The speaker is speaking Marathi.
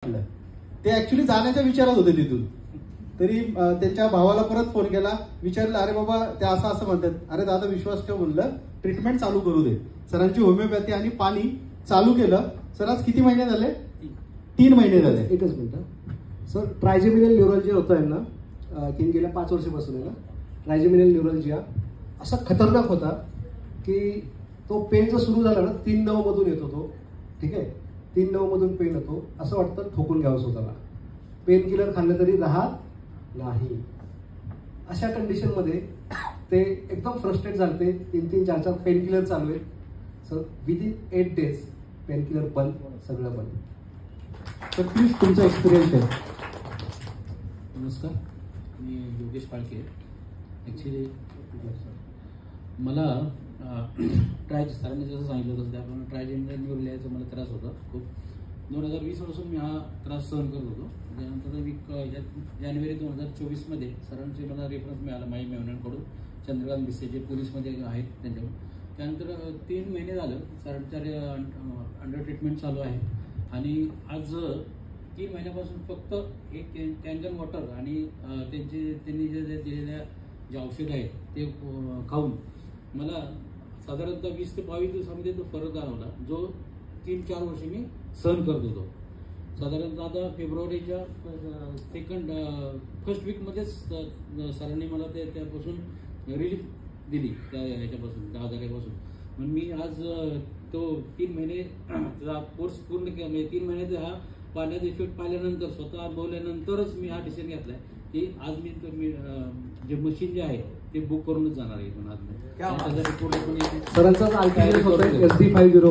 ते ऍक्च्युली जाण्याच्या विचारात होते तिथून. तरी त्यांच्या भावाला परत फोन केला, विचारलं अरे बाबा ते असं असं म्हणतात. अरे दादा विश्वास ठेव म्हणलं, ट्रीटमेंट चालू करू दे. सरांची होमिओपॅथी आणि पाणी चालू केलं. सर आज किती महिने झाले? 3 महिने झाले. एकच मिनिट सर, ट्रायजेमिनल न्यूरोलजिया होता आहे ना, की गेल्या 5 वर्षापासून आहे ना. ट्रायजेमिनल न्यूरोलजिया असा खतरनाक होता की तो पेन जर सुरू झाला ना 3-9 मधून येतो तो. ठीक आहे, 3-9 मधून पेन येतो. असं वाटतं ठोकून घ्यावं स्वतःला. पेन किलर खाल्लं तरी राहत नाही. अशा कंडिशन मध्ये ते एकदम फ्रस्ट्रेट झाले. 3-3, 4-4 पेन किलर चालू आहेत. Sir within 8 days pain killer बंद, सगळं बंद. तर प्लीज तुमचा एक्सपिरियन्स आहे. नमस्कार, मी योगेश पाळके. ॲक्च्युली मला सरांनी जसं सांगितलं होतं त्याप्रमाणे ट्रायजेमिनल न्यूरोलजियाचा मला त्रास होता खूप. 2020 पासून मी हा त्रास सहन करत होतो. त्यानंतर मी जानेवारी 2024 सरांचे मला रेफरन्स मिळाला माई मेवण्यांकडून, चंद्रकांत भिसे जे पोलीसमध्ये आहेत त्यांच्याकडून. त्यानंतर 3 महिने झालं सरांच्या अंडर ट्रीटमेंट चालू आहे. आणि आज 3 महिन्यापासून फक्त एक कॅनगन वॉटर आणि त्यांनी जे दिलेल्या जे औषधं आहेत ते खाऊन मला साधारणतः 20 ते 22 दिवसामध्ये तो फरक जाणवला, जो 3-4 वर्ष मी सहन करत होतो. साधारणतः आता फेब्रुवारीच्या फर्स्ट वीकमध्येच सरांनी मला त्यापासून रिलीफ दिली, त्या ह्याच्यापासून, त्या आजारापासून. म्हणून मी आज तो 3 महिने त्याचा कोर्स पूर्ण केला. म्हणजे 3 महिन्यात हा पाण्याचा इफेक्ट पाहिल्यानंतर, स्वतः अनुभवल्यानंतरच मी हा डिसिजन घेतलाय की आज मी जे मशीन जे आहे ते बुक करूनच जाणार आहे. पण आज सरांचा SD50